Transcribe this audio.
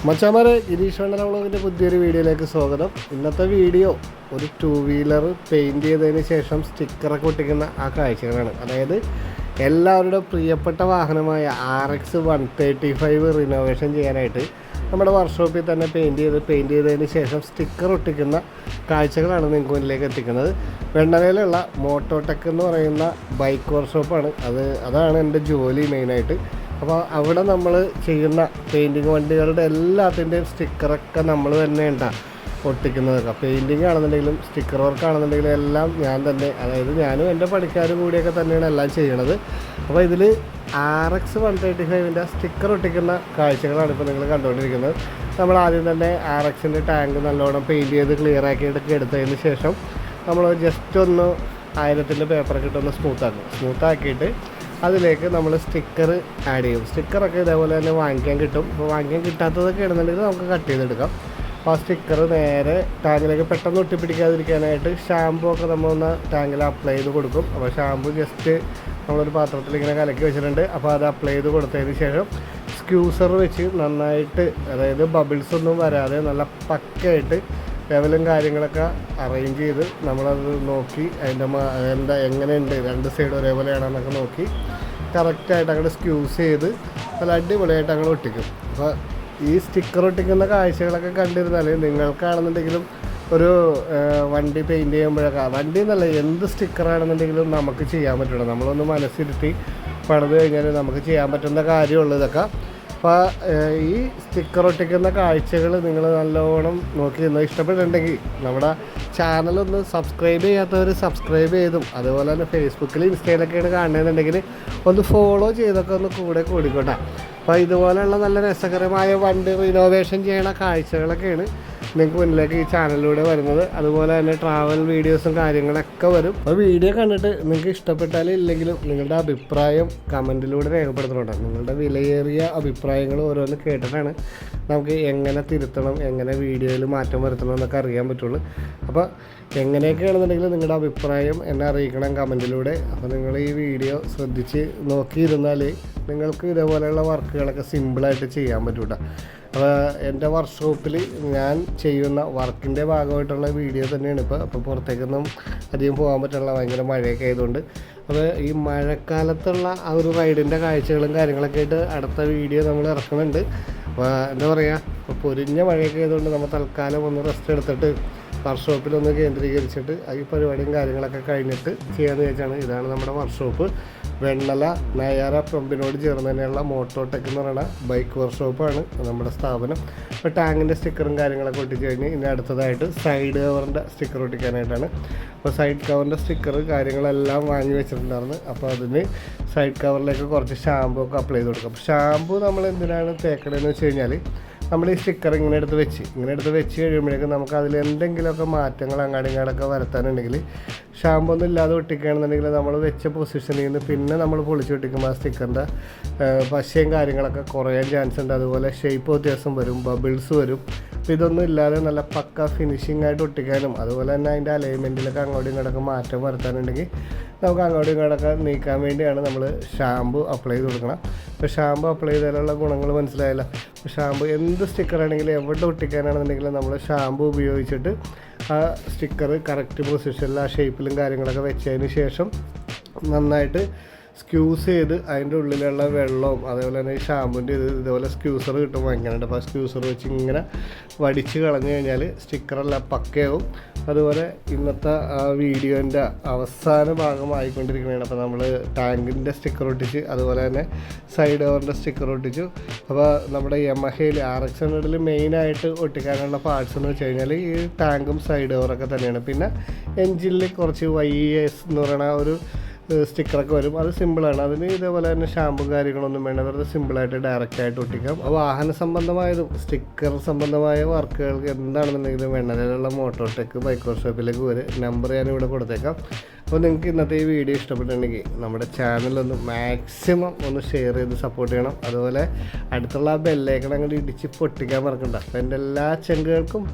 മച്ചാമാരെ ഗിരീഷ് വണ്ണന വ്ളോഗിൻ്റെ പുതിയൊരു വീഡിയോയിലേക്ക് സ്വാഗതം. ഇന്നത്തെ വീഡിയോ ഒരു 2 വീലർ പെയിൻറ് ചെയ്തതിന് ശേഷം സ്റ്റിക്കറൊക്കെ ഒട്ടിക്കുന്ന ആ കാഴ്ചകളാണ്. അതായത് എല്ലാവരുടെ പ്രിയപ്പെട്ട വാഹനമായ RX 135 റിനോവേഷൻ ചെയ്യാനായിട്ട് നമ്മുടെ വർക്ക്ഷോപ്പിൽ തന്നെ പെയിൻറ് ചെയ്തതിന് ശേഷം സ്റ്റിക്കർ ഒട്ടിക്കുന്ന കാഴ്ചകളാണ് നിങ്ങൾക്ക് മുന്നിലേക്ക് എത്തിക്കുന്നത്. വെണ്ണലയിലുള്ള മോട്ടോടെക് എന്ന് പറയുന്ന ബൈക്ക് വർക്ക്ഷോപ്പാണ്. അതാണ് എൻ്റെ ജോലി മെയിനായിട്ട്. അപ്പോൾ അവിടെ നമ്മൾ ചെയ്യുന്ന പെയിൻറ്റിങ് വണ്ടികളുടെ എല്ലാത്തിൻ്റെയും സ്റ്റിക്കറൊക്കെ നമ്മൾ തന്നെ ഉണ്ടാകും ഒട്ടിക്കുന്നതൊക്കെ. പെയിൻറ്റിങ് ആണെന്നുണ്ടെങ്കിലും സ്റ്റിക്കർ വർക്ക് ആണെന്നുണ്ടെങ്കിലും എല്ലാം ഞാൻ തന്നെ, അതായത് ഞാനും എൻ്റെ പണിക്കാരും കൂടിയൊക്കെ തന്നെയാണ് എല്ലാം ചെയ്യണത്. അപ്പോൾ ഇതിൽ RX 135ൻ്റെ സ്റ്റിക്കർ ഒട്ടിക്കുന്ന കാഴ്ചകളാണ് ഇപ്പോൾ നിങ്ങൾ കണ്ടുകൊണ്ടിരിക്കുന്നത്. നമ്മൾ ആദ്യം തന്നെ RXൻ്റെ ടാങ്ക് നല്ലോണം പെയിൻറ്റ് ചെയ്ത് ക്ലിയർ ആക്കിയിട്ടൊക്കെ എടുത്തതിന് ശേഷം നമ്മൾ ജസ്റ്റ് ഒന്ന് 1000ൻ്റെ പേപ്പറൊക്കെ ഇട്ടൊന്ന് സ്മൂത്താക്കിയിട്ട് അതിലേക്ക് നമ്മൾ സ്റ്റിക്കർ ആഡ് ചെയ്യും. സ്റ്റിക്കറൊക്കെ ഇതേപോലെ തന്നെ വാങ്ങിക്കാൻ കിട്ടും. അപ്പോൾ വാങ്ങിക്കാൻ കിട്ടാത്തതൊക്കെ ഇടുന്നുണ്ടെങ്കിൽ നമുക്ക് കട്ട് ചെയ്തെടുക്കാം. അപ്പോൾ ആ സ്റ്റിക്കർ നേരെ ടാങ്കിലേക്ക് പെട്ടെന്ന് ഒട്ടിപ്പിടിക്കാതിരിക്കാനായിട്ട് ഷാമ്പു ഒക്കെ നമ്മളൊന്ന് ടാങ്കിൽ അപ്ലൈ ചെയ്ത് കൊടുക്കും. അപ്പോൾ ഷാമ്പു ജസ്റ്റ് നമ്മളൊരു പാത്രത്തിൽ ഇങ്ങനെ കലക്കി വെച്ചിട്ടുണ്ട്. അപ്പോൾ അത് അപ്ലൈ ചെയ്ത് കൊടുത്തതിന് ശേഷം സ്ക്യൂസർ വെച്ച് നന്നായിട്ട്, അതായത് ബബിൾസ് ഒന്നും വരാതെ നല്ല പക്കയായിട്ട് ലെവലും കാര്യങ്ങളൊക്കെ അറേഞ്ച് ചെയ്ത് നമ്മളത് നോക്കി അതിൻ്റെ എങ്ങനെയുണ്ട്, രണ്ട് സൈഡ് ഒരേപോലെയാണെന്നൊക്കെ നോക്കി കറക്റ്റായിട്ട് അങ്ങോട്ട് സ്ക്യൂസ് ചെയ്ത് നല്ല അടിപൊളിയായിട്ട് അങ്ങോട്ട് ഒട്ടിക്കും. അപ്പോൾ ഈ സ്റ്റിക്കർ ഒട്ടിക്കുന്ന കാഴ്ചകളൊക്കെ കണ്ടിരുന്നാൽ നിങ്ങൾക്കാണെന്നുണ്ടെങ്കിലും ഒരു വണ്ടി പെയിൻറ്റ് ചെയ്യുമ്പോഴൊക്കെ, വണ്ടി എന്നല്ല എന്ത് സ്റ്റിക്കറാണെന്നുണ്ടെങ്കിലും നമുക്ക് ചെയ്യാൻ പറ്റുള്ളൂ. നമ്മളൊന്ന് മനസ്സിരുത്തി പണിത് കഴിഞ്ഞാൽ നമുക്ക് ചെയ്യാൻ പറ്റുന്ന കാര്യമുള്ളൂ ഇതൊക്കെ. അപ്പോൾ ഈ സ്റ്റിക്കർ ഒട്ടിക്കുന്ന കാഴ്ചകൾ നിങ്ങൾ നല്ലോണം നോക്കി നിന്ന് ഇഷ്ടപ്പെട്ടിട്ടുണ്ടെങ്കിൽ നമ്മുടെ ചാനലൊന്ന് സബ്സ്ക്രൈബ് ചെയ്യാത്തവർ സബ്സ്ക്രൈബ് ചെയ്തും, അതുപോലെ തന്നെ ഫേസ്ബുക്കിൽ ഇൻസ്റ്റയിലൊക്കെയാണ് കാണുന്നതെന്നുണ്ടെങ്കിൽ ഒന്ന് ഫോളോ ചെയ്തൊക്കെ ഒന്ന് കൂടിക്കോട്ടെ. അപ്പോൾ ഇതുപോലെയുള്ള നല്ല രസകരമായ വണ്ടി റിനോവേഷൻ ചെയ്യണ കാഴ്ചകളൊക്കെയാണ് നിങ്ങൾക്ക് മുന്നിലേക്ക് ഈ ചാനലിലൂടെ വരുന്നത്. അതുപോലെ തന്നെ ട്രാവൽ വീഡിയോസും കാര്യങ്ങളൊക്കെ വരും. അപ്പോൾ വീഡിയോ കണ്ടിട്ട് നിങ്ങൾക്ക് ഇഷ്ടപ്പെട്ടാലും ഇല്ലെങ്കിലും നിങ്ങളുടെ അഭിപ്രായം കമൻറ്റിലൂടെ രേഖപ്പെടുത്തണം. നിങ്ങളുടെ വിലയേറിയ അഭിപ്രായങ്ങൾ ഓരോന്ന് കേട്ടിട്ടാണ് നമുക്ക് എങ്ങനെ തിരുത്തണം, എങ്ങനെ വീഡിയോയിൽ മാറ്റം വരുത്തണം എന്നൊക്കെ അറിയാൻ പറ്റുള്ളൂ. അപ്പോൾ എങ്ങനെയൊക്കെയാണെന്നുണ്ടെങ്കിൽ നിങ്ങളുടെ അഭിപ്രായം എന്നെ അറിയിക്കണം കമൻറ്റിലൂടെ. അപ്പോൾ നിങ്ങൾ ഈ വീഡിയോ ശ്രദ്ധിച്ച് നോക്കിയിരുന്നാൽ നിങ്ങൾക്ക് ഇതേപോലെയുള്ള വർക്കുകളൊക്കെ സിമ്പിളായിട്ട് ചെയ്യാൻ പറ്റൂട്ടോ. അപ്പോൾ എൻ്റെ വർക്ക്ഷോപ്പിൽ ഞാൻ ചെയ്യുന്ന വർക്കിൻ്റെ ഭാഗമായിട്ടുള്ള വീഡിയോ തന്നെയാണ് ഇപ്പോൾ. അപ്പോൾ പുറത്തേക്കൊന്നും അധികം പോകാൻ പറ്റുള്ള ഭയങ്കര മഴയൊക്കെ ആയതുകൊണ്ട്. അപ്പോൾ ഈ മഴക്കാലത്തുള്ള ആ ഒരു റൈഡിൻ്റെ കാഴ്ചകളും കാര്യങ്ങളൊക്കെ ആയിട്ട് അടുത്ത വീഡിയോ നമ്മൾ ഇറക്കുന്നുണ്ട്. അപ്പോൾ എന്താ പറയുക, ഇപ്പോൾ പൊരിഞ്ഞ മഴയൊക്കെ ആയതുകൊണ്ട് നമ്മൾ തൽക്കാലം ഒന്ന് റെസ്റ്റ് എടുത്തിട്ട് വർക്ക്ഷോപ്പിലൊന്ന് കേന്ദ്രീകരിച്ചിട്ട് ഈ പരിപാടിയും കാര്യങ്ങളൊക്കെ കഴിഞ്ഞിട്ട് ചെയ്യാമെന്ന് വെച്ചാണ്. ഇതാണ് നമ്മുടെ വർക്ക്ഷോപ്പ്. വെണ്ണല നയാര പമ്പിനോട് ചേർന്ന് തന്നെയുള്ള മോട്ടോടെക് എന്ന് പറയുന്ന ബൈക്ക് വർക്ക്ഷോപ്പാണ് നമ്മുടെ സ്ഥാപനം. അപ്പോൾ ടാങ്കിൻ്റെ സ്റ്റിക്കറും കാര്യങ്ങളൊക്കെ ഒട്ടിച്ച് കഴിഞ്ഞ് ഇനി അടുത്തതായിട്ട് സൈഡ് കവറിൻ്റെ സ്റ്റിക്കർ ഒട്ടിക്കാനായിട്ടാണ്. അപ്പോൾ സൈഡ് കവറിൻ്റെ സ്റ്റിക്കർ കാര്യങ്ങളെല്ലാം വാങ്ങി വെച്ചിട്ടുണ്ടായിരുന്നു. അപ്പോൾ അതിന് സൈഡ് കവറിലേക്ക് കുറച്ച് ഷാമ്പു ഒക്കെ അപ്ലൈ ചെയ്ത് കൊടുക്കും. അപ്പോൾ ഷാമ്പു നമ്മൾ എന്തിനാണ് തേക്കണമെന്ന് വെച്ച് കഴിഞ്ഞാൽ, നമ്മൾ ഈ സ്റ്റിക്കർ ഇങ്ങനെ എടുത്ത് വെച്ച് കഴിയുമ്പോഴേക്കും നമുക്ക് അതിൽ എന്തെങ്കിലുമൊക്കെ മാറ്റങ്ങൾ അങ്ങാടിങ്ങാടൊക്കെ വരുത്താനുണ്ടെങ്കിൽ ഷാമ്പു ഒന്നും ഇല്ലാതെ ഒട്ടിക്കുകയാണെന്നുണ്ടെങ്കിൽ നമ്മൾ വെച്ച പൊസിഷനിൽ നിന്ന് പിന്നെ നമ്മൾ പൊളിച്ച് ഒട്ടിക്കുമ്പോൾ ആ സ്റ്റിക്കറിൻ്റെ പശയും കാര്യങ്ങളൊക്കെ കുറയാൻ ചാൻസ് ഉണ്ട്. അതുപോലെ ഷേപ്പ് വ്യത്യാസം വരും, ബബിൾസ് വരും. അപ്പോൾ ഇതൊന്നും ഇല്ലാതെ നല്ല പക്ക ഫിനിഷിംഗ് ആയിട്ട് ഒട്ടിക്കാനും അതുപോലെ തന്നെ അതിൻ്റെ അലൈൻമെൻറ്റിലൊക്കെ അങ്ങോട്ടും ഇങ്ങോട്ടൊക്കെ മാറ്റം വരുത്താനുണ്ടെങ്കിൽ നമുക്ക് അങ്ങോട്ടും ഇങ്ങോട്ടൊക്കെ നീക്കാൻ വേണ്ടിയാണ് നമ്മൾ ഷാമ്പു അപ്ലൈ ചെയ്ത് കൊടുക്കണം. അപ്പോൾ ഷാമ്പു അപ്ലൈ ചെയ്താലുള്ള ഗുണങ്ങൾ മനസ്സിലായല്ലോ. ഷാമ്പു എന്ത് സ്റ്റിക്കറാണെങ്കിലും എവിടെ ഒട്ടിക്കാനാണെന്നുണ്ടെങ്കിലും നമ്മൾ ഷാമ്പു ഉപയോഗിച്ചിട്ട് ആ സ്റ്റിക്കർ കറക്റ്റ് പൊസിഷനിൽ ആ ഷേപ്പിലും കാര്യങ്ങളൊക്കെ വെച്ചതിന് ശേഷം നന്നായിട്ട് സ്ക്യൂസ് ചെയ്ത് അതിൻ്റെ ഉള്ളിലുള്ള വെള്ളവും അതേപോലെ തന്നെ ഈ ഷാമ്പുവിൻ്റെ ഇതേപോലെ സ്ക്യൂസർ കിട്ടും വാങ്ങിക്കാനുണ്ട്. അപ്പോൾ ആ സ്ക്യൂസർ വെച്ച് ഇങ്ങനെ വടിച്ച് കളഞ്ഞു കഴിഞ്ഞാൽ സ്റ്റിക്കറെല്ലാം പക്കയാവും. അതുപോലെ ഇന്നത്തെ ആ വീഡിയോൻ്റെ അവസാന ഭാഗമായിക്കൊണ്ടിരിക്കുകയാണ്. അപ്പോൾ നമ്മൾ ടാങ്കിൻ്റെ സ്റ്റിക്കർ ഒട്ടിച്ച് അതുപോലെ തന്നെ സൈഡ് കവറിൻ്റെ സ്റ്റിക്കർ ഒട്ടിച്ചു. അപ്പോൾ നമ്മുടെ യമഹയിൽ RX 100ൽ മെയിനായിട്ട് ഒട്ടിക്കാനുള്ള പാർട്സ് എന്ന് വെച്ച് കഴിഞ്ഞാൽ ഈ ടാങ്കും സൈഡ് കവറൊക്കെ തന്നെയാണ്. പിന്നെ എൻജിനിൽ കുറച്ച് YS എന്ന് പറയുന്ന ഒരു സ്റ്റിക്കറൊക്കെ വരും. അത് സിമ്പിളാണ്. അതിന് ഇതേപോലെ തന്നെ ഷാമ്പും കാര്യങ്ങളൊന്നും വേണ്ട, വെറുതെ സിമ്പിളായിട്ട് ഡയറക്റ്റായിട്ട് ഒട്ടിക്കാം. അപ്പോൾ വാഹന സംബന്ധമായതും സ്റ്റിക്കർ സംബന്ധമായ വർക്കുകൾക്ക് എന്താണെന്നുണ്ടെങ്കിലും വെണ്ണലയിലുള്ള മോട്ടോടെക് ബൈക്ക് വർക്ക്ഷോപ്പിലേക്ക് വരെ നമ്പർ ഞാനിവിടെ കൊടുത്തേക്കാം. അപ്പോൾ നിങ്ങൾക്ക് ഇന്നത്തെ ഈ വീഡിയോ ഇഷ്ടപ്പെട്ടിട്ടുണ്ടെങ്കിൽ നമ്മുടെ ചാനലൊന്ന് മാക്സിമം ഒന്ന് ഷെയർ ചെയ്ത് സപ്പോർട്ട് ചെയ്യണം. അതുപോലെ അടുത്തുള്ള ആ ബെല്ലൈക്കൺ അങ്ങോട്ട് ഇടിച്ച് പൊട്ടിക്കാൻ മറക്കണ്ട. അപ്പോൾ എൻ്റെ എല്ലാ ചെങ്കുകൾക്കും